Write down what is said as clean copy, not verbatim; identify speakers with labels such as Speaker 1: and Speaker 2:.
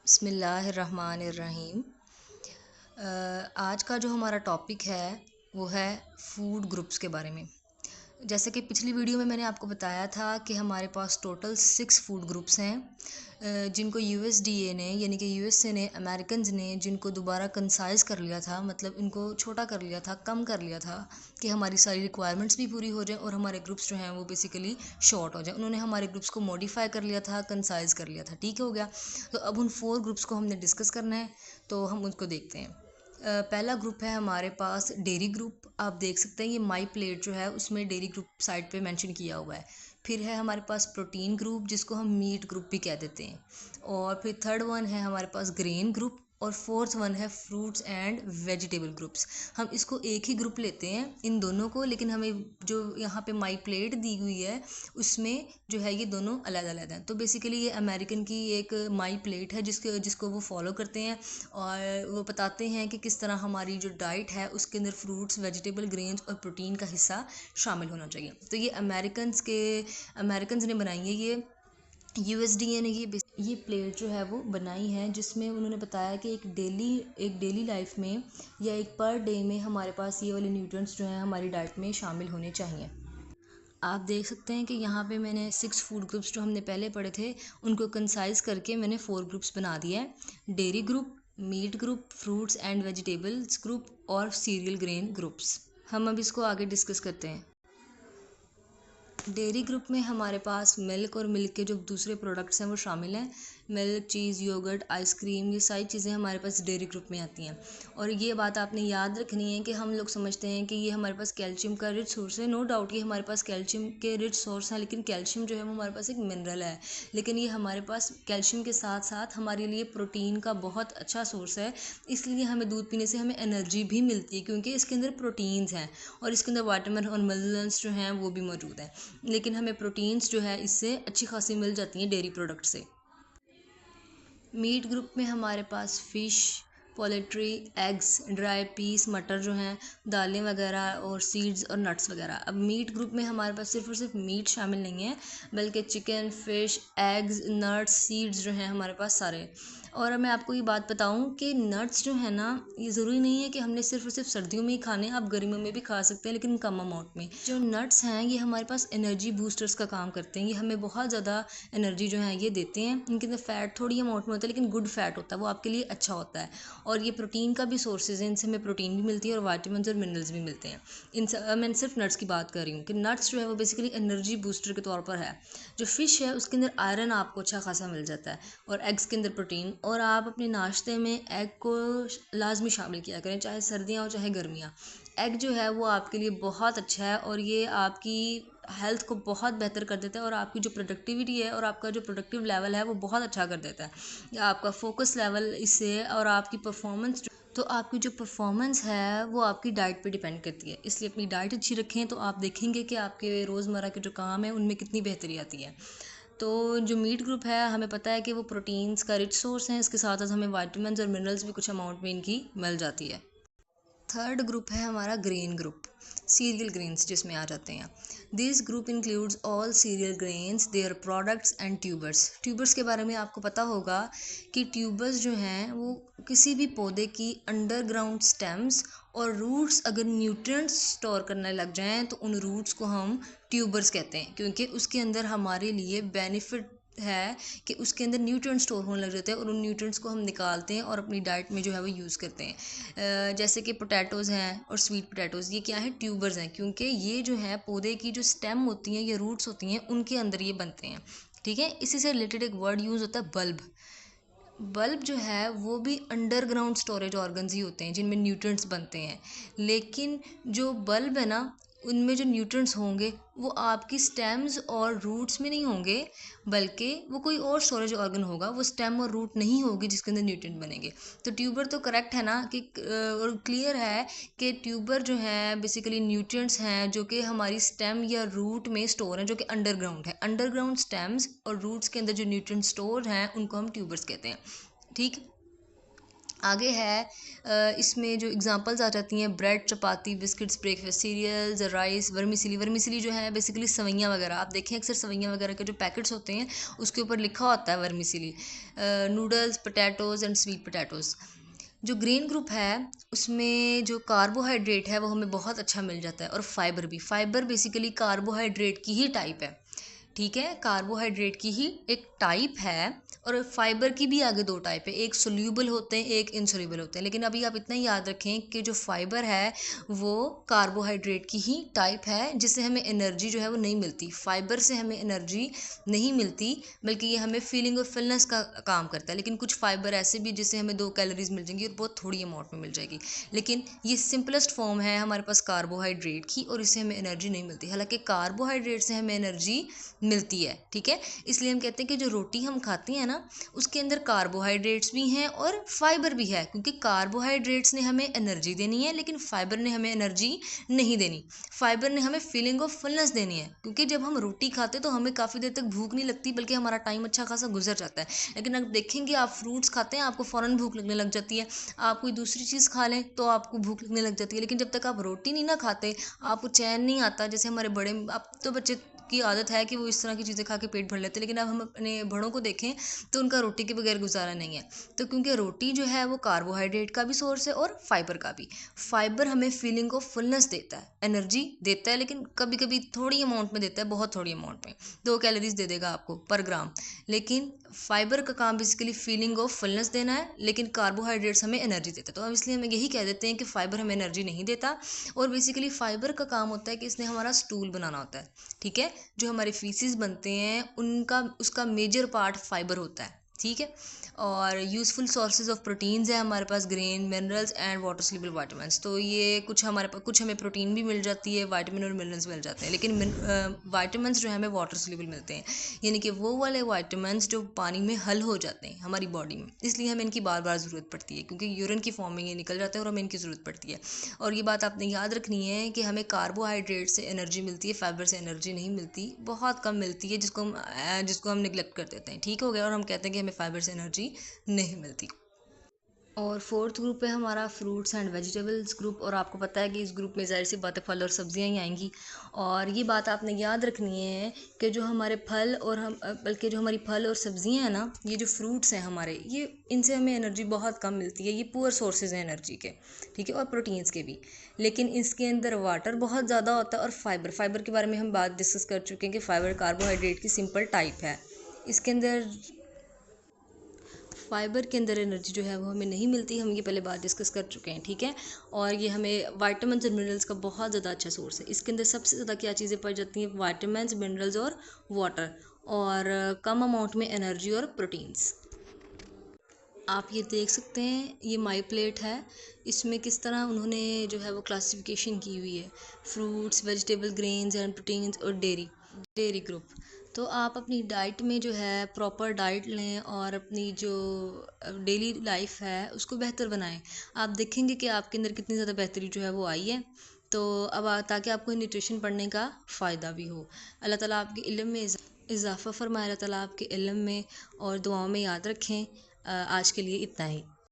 Speaker 1: बिस्मिल्लाहिर्रहमानिर्रहीम। आज का जो हमारा टॉपिक है वो है फूड ग्रुप्स के बारे में। जैसे कि पिछली वीडियो में मैंने आपको बताया था कि हमारे पास टोटल 6 फूड ग्रुप्स हैं, जिनको यूएसडीए ने यानी कि यूएसए ने, अमेरिकन्स ने जिनको दोबारा कंसाइज कर लिया था, मतलब इनको छोटा कर लिया था, कम कर लिया था कि हमारी सारी रिक्वायरमेंट्स भी पूरी हो जाए और हमारे ग्रुप्स जो हैं वो बेसिकली शॉर्ट हो जाए। उन्होंने हमारे ग्रुप्स को मॉडिफाई कर लिया था, कंसाइज कर लिया था। ठीक हो गया। तो अब उन 4 ग्रुप्स को हमने डिस्कस करना है, तो हम उनको देखते हैं। पहला ग्रुप है हमारे पास डेयरी ग्रुप। आप देख सकते हैं ये माई प्लेट जो है उसमें डेयरी ग्रुप साइड पे मेंशन किया हुआ है। फिर है हमारे पास प्रोटीन ग्रुप, जिसको हम मीट ग्रुप भी कह देते हैं। और फिर थर्ड वन है हमारे पास ग्रेन ग्रुप, और फोर्थ वन है फ्रूट्स एंड वेजिटेबल ग्रुप्स। हम इसको एक ही ग्रुप लेते हैं इन दोनों को, लेकिन हमें जो यहाँ पे माई प्लेट दी हुई है उसमें जो है ये दोनों अलग अलग हैं। तो बेसिकली ये अमेरिकन की एक माई प्लेट है जिसको वो फॉलो करते हैं, और वो बताते हैं कि किस तरह हमारी जो डाइट है उसके अंदर फ्रूट्स, वेजिटेबल, ग्रेन्स और प्रोटीन का हिस्सा शामिल होना चाहिए। तो ये अमेरिकन्स ने बनाई है। ये यूएसडीए ने ये प्लेट जो है वो बनाई है, जिसमें उन्होंने बताया कि एक डेली लाइफ में या एक पर डे में हमारे पास ये वाले न्यूट्रिएंट्स जो हैं हमारी डाइट में शामिल होने चाहिए। आप देख सकते हैं कि यहाँ पे मैंने 6 फूड ग्रुप्स जो हमने पहले पढ़े थे उनको कंसाइज करके मैंने 4 ग्रुप्स बना दिए हैं। Dairy group, meat group, fruits and vegetables group और सीरियल ग्रेन ग्रुप्स। हम अब इसको आगे डिस्कस करते हैं। डेयरी ग्रुप में हमारे पास मिल्क और मिल्क के जो दूसरे प्रोडक्ट्स हैं वो शामिल हैं। मिल्क, चीज़, योगर्ट, आइसक्रीम, ये सारी चीज़ें हमारे पास डेयरी ग्रुप में आती हैं। और ये बात आपने याद रखनी है कि हम लोग समझते हैं कि ये हमारे पास कैल्शियम का रिच सोर्स है। नो डाउट ये हमारे पास कैल्शियम के रिच सोर्स हैं, लेकिन कैल्शियम जो है वो हमारे पास एक मिनरल है। लेकिन ये हमारे पास कैल्शियम के साथ साथ हमारे लिए प्रोटीन का बहुत अच्छा सोर्स है। इसलिए हमें दूध पीने से हमें एनर्जी भी मिलती है, क्योंकि इसके अंदर प्रोटीन्स हैं और इसके अंदर विटामिन और मिनरल्स जो हैं वो भी मौजूद हैं। लेकिन हमें प्रोटीन्स जो है इससे अच्छी खासी मिल जाती हैं डेयरी प्रोडक्ट से। मीट ग्रुप में हमारे पास fish, poultry, eggs, dry peas, मटर जो हैं, दालें वगैरह और सीड्स और नट्स वगैरह। अब मीट ग्रुप में हमारे पास सिर्फ और सिर्फ मीट शामिल नहीं है, बल्कि chicken, fish, eggs, nuts, seeds जो हैं हमारे पास सारे। और अब मैं आपको ये बात बताऊं कि नट्स जो है ना, ये ज़रूरी नहीं है कि हमने सिर्फ और सिर्फ सर्दियों में ही खाने, आप गर्मियों में भी खा सकते हैं, लेकिन कम अमाउंट में। जो नट्स हैं ये हमारे पास एनर्जी बूस्टर्स का काम करते हैं। ये हमें बहुत ज़्यादा एनर्जी जो है ये देते हैं। इनके अंदर फ़ैट थोड़ी अमाउंट में होता है, लेकिन गुड फैट होता है, वो आपके लिए अच्छा होता है। और ये प्रोटीन का भी सोर्सेज है, इनसे हमें प्रोटीन भी मिलती है और वाइटामिन और मिनरल्स भी मिलते हैं। मैं सिर्फ नट्स की बात कर रही हूँ कि नट्स जो है वो बेसिकली एनर्जी बूस्टर के तौर पर है। जो फ़िश है उसके अंदर आयरन आपको अच्छा खासा मिल जाता है, और एग्स के अंदर प्रोटीन। और आप अपने नाश्ते में एग को लाजमी शामिल किया करें, चाहे सर्दियाँ हो चाहे गर्मियाँ। एग जो है वो आपके लिए बहुत अच्छा है, और ये आपकी हेल्थ को बहुत बेहतर कर देता है, और आपकी जो प्रोडक्टिविटी है और आपका जो प्रोडक्टिव लेवल है वो बहुत अच्छा कर देता है। आपका फोकस लेवल इससे, और आपकी परफॉर्मेंस तो आपकी जो परफॉर्मेंस है वो आपकी डाइट पे डिपेंड करती है। इसलिए अपनी डाइट अच्छी रखें तो आप देखेंगे कि आपके रोज़मर्रा के जो काम है उनमें कितनी बेहतरी आती है। तो जो मीट ग्रुप है हमें पता है कि वो प्रोटीन्स का रिच सोर्स है, इसके साथ साथ हमें वाइटामिन और मिनरल्स भी कुछ अमाउंट में इनकी मिल जाती है। थर्ड ग्रुप है हमारा ग्रेन ग्रुप, सीरियल ग्रेन्स जिसमें आ जाते हैं। This group includes all serial grains, their products and tubers. Tubers के बारे में आपको पता होगा कि ट्यूबर्स जो हैं वो किसी भी पौधे की अंडरग्राउंड स्टेम्स और रूट्स अगर न्यूट्रिएंट्स स्टोर करने लग जाएं तो उन रूट्स को हम ट्यूबर्स कहते हैं, क्योंकि उसके अंदर हमारे लिए बेनिफिट है कि उसके अंदर न्यूट्रिएंट स्टोर होने लग जाते हैं, और उन न्यूट्रिएंट्स को हम निकालते हैं और अपनी डाइट में जो है वो यूज़ करते हैं। जैसे कि पोटैटोज़ हैं और स्वीट पोटैटोज़, ये क्या है, ट्यूबर्स हैं, क्योंकि ये जो है पौधे की जो स्टेम होती हैं या रूट्स होती हैं उनके अंदर ये बनते हैं। ठीक है। इसी से रिलेटेड एक वर्ड यूज़ होता है बल्ब। बल्ब जो है वो भी अंडरग्राउंड स्टोरेज ऑर्गन्स ही होते हैं जिनमें न्यूट्रिएंट्स बनते हैं। लेकिन जो बल्ब है ना, उनमें जो न्यूट्रिएंट्स होंगे वो आपकी स्टेम्स और रूट्स में नहीं होंगे, बल्कि वो कोई और स्टोरेज ऑर्गन होगा, वो स्टेम और रूट नहीं होगी जिसके अंदर न्यूट्रिएंट बनेंगे। तो ट्यूबर तो करेक्ट है ना, कि और क्लियर है कि ट्यूबर जो है बेसिकली न्यूट्रिएंट्स हैं जो कि हमारी स्टेम या रूट में स्टोर हैं, जो कि अंडरग्राउंड है। अंडरग्राउंड स्टेम्स और रूट्स के अंदर जो न्यूट्रिएंट स्टोर हैं उनको हम ट्यूबर्स कहते हैं। ठीक। आगे है इसमें जो एग्जांपल्स आ जाती हैं, bread, chapati, biscuits, breakfast cereals, rice, vermicelli. Vermicelli जो है बेसिकली सवैयाँ वगैरह, आप देखें अक्सर सवैयाँ वगैरह के जो पैकेट्स होते हैं उसके ऊपर लिखा होता है vermicelli. Noodles, potatoes and sweet potatoes. जो ग्रीन ग्रुप है उसमें जो कार्बोहाइड्रेट है वो हमें बहुत अच्छा मिल जाता है, और फाइबर भी। फाइबर बेसिकली कार्बोहाइड्रेट की ही टाइप है, ठीक है, कार्बोहाइड्रेट की ही एक टाइप है। और फाइबर की भी आगे दो टाइप है, एक सोल्यूबल होते हैं, एक इनसोल्यूबल होते हैं। लेकिन अभी आप इतना ही याद रखें कि जो फाइबर है वो कार्बोहाइड्रेट की ही टाइप है, जिससे हमें एनर्जी जो है वो नहीं मिलती। फाइबर से हमें एनर्जी नहीं मिलती, बल्कि ये हमें फीलिंग और फिलनेस का काम करता है। लेकिन कुछ फाइबर ऐसे भी जिससे हमें 2 कैलोरीज मिल जाएंगी और बहुत थोड़ी अमाउंट में मिल जाएगी। लेकिन ये सिंपलेस्ट फॉर्म है हमारे पास कार्बोहाइड्रेट की, और इससे हमें एनर्जी नहीं मिलती। हालांकि कार्बोहाइड्रेट से हमें एनर्जी मिलती है, ठीक है। इसलिए हम कहते हैं कि जो रोटी हम खाते हैं ना उसके अंदर कार्बोहाइड्रेट्स भी हैं और फाइबर भी है, क्योंकि कार्बोहाइड्रेट्स ने हमें एनर्जी देनी है लेकिन फाइबर ने हमें एनर्जी नहीं देनी। फाइबर ने हमें फीलिंग ऑफ फुलनेस देनी है, क्योंकि जब हम रोटी खाते हैं तो हमें काफ़ी देर तक भूख नहीं लगती, बल्कि हमारा टाइम अच्छा खासा गुजर जाता है। लेकिन आप देखेंगे, आप फ्रूट्स खाते हैं आपको फ़ौरन भूख लगने लग जाती है, आप कोई दूसरी चीज़ खा लें तो आपको भूख लगने लग जाती है। लेकिन जब तक आप रोटी नहीं ना खाते आपको चैन नहीं आता। जैसे हमारे बड़े, अब तो बच्चे की आदत है कि वो इस तरह की चीज़ें खा के पेट भर लेते हैं, लेकिन अब हम अपने बड़ों को देखें तो उनका रोटी के बगैर गुजारा नहीं है। तो क्योंकि रोटी जो है वो कार्बोहाइड्रेट का भी सोर्स है और फाइबर का भी। फाइबर हमें फीलिंग ऑफ फुलनेस देता है, एनर्जी देता है, लेकिन कभी कभी थोड़ी अमाउंट में देता है, बहुत थोड़ी अमाउंट में, 2 कैलोरीज दे देगा आपको पर ग्राम। लेकिन फाइबर का काम बेसिकली फीलिंग ऑफ फुलनेस देना है, लेकिन कार्बोहाइड्रेट्स हमें एनर्जी देता है। तो हम इसलिए हमें यही कह देते हैं कि फाइबर हमें एनर्जी नहीं देता। और बेसिकली फाइबर का काम होता है कि इसने हमारा स्टूल बनाना होता है, ठीक है। जो हमारे फीसिस बनते हैं उनका उसका मेजर पार्ट फाइबर होता है, ठीक है। और यूज़फुल सोर्सेज ऑफ प्रोटीन्स है हमारे पास, grain, minerals and water soluble vitamins. तो ये कुछ हमारे पास, कुछ हमें प्रोटीन भी मिल जाती है, विटामिन और मिनरल्स मिल जाते हैं, लेकिन विटामिन्स जो है हमें वाटर सॉल्युबल मिलते हैं, यानी कि वो वाले विटामिन्स जो पानी में हल हो जाते हैं हमारी बॉडी में। इसलिए हमें इनकी बार बार ज़रूरत पड़ती है, क्योंकि यूरिन की फॉर्म में ये निकल जाते हैं और हमें इनकी ज़रूरत पड़ती है। और ये बात आपने याद रखनी है कि हमें कार्बोहाइड्रेट से एनर्जी मिलती है, फाइबर से एनर्जी नहीं मिलती, बहुत कम मिलती है, जिसको हम निगलेक्ट कर देते हैं, ठीक हो गया। और हम कहते हैं कि हमें फाइबर से एनर्जी नहीं मिलती। और फोर्थ ग्रुप है हमारा फ्रूट्स एंड वेजिटेबल्स ग्रुप, और आपको पता है कि इस ग्रुप में ज़ाहिर सी बात है फल और सब्जियां ही आएंगी। और ये बात आपने याद रखनी है कि जो हमारे फल और हम बल्कि जो हमारी फल और सब्जियां हैं ना, ये जो फ्रूट्स हैं हमारे, ये इनसे हमें एनर्जी बहुत कम मिलती है, ये पुअर सोर्सेज हैं एनर्जी के, ठीक है, और प्रोटीन्स के भी। लेकिन इसके अंदर वाटर बहुत ज़्यादा होता है, और फाइबर के बारे में हम बात डिस्कस कर चुके हैं कि फाइबर कार्बोहाइड्रेट की सिंपल टाइप है। इसके अंदर फाइबर के अंदर एनर्जी जो है वो हमें नहीं मिलती, हम ये पहले बात डिस्कस कर चुके हैं, ठीक है। और ये हमें वाइटामिन और मिनरल्स का बहुत ज़्यादा अच्छा सोर्स है। इसके अंदर सबसे ज़्यादा क्या चीज़ें पाई जाती हैं, वाइटामिन, मिनरल्स और वाटर, और कम अमाउंट में एनर्जी और प्रोटीन्स। आप ये देख सकते हैं, ये माई प्लेट है, इसमें किस तरह उन्होंने जो है वो क्लासिफिकेशन की हुई है, fruits, vegetable, grains and proteins और डेयरी ग्रुप। तो आप अपनी डाइट में जो है प्रॉपर डाइट लें और अपनी जो डेली लाइफ है उसको बेहतर बनाएं। आप देखेंगे कि आपके अंदर कितनी ज़्यादा बेहतरी जो है वो आई है। तो अब ताकि आपको न्यूट्रिशन पढ़ने का फ़ायदा भी हो। अल्लाह ताला आपके इल्म में इजाफ़ा फ़रमाए, अल्लाह ताला आपके इल्म में और दुआओं में याद रखें। आज के लिए इतना ही।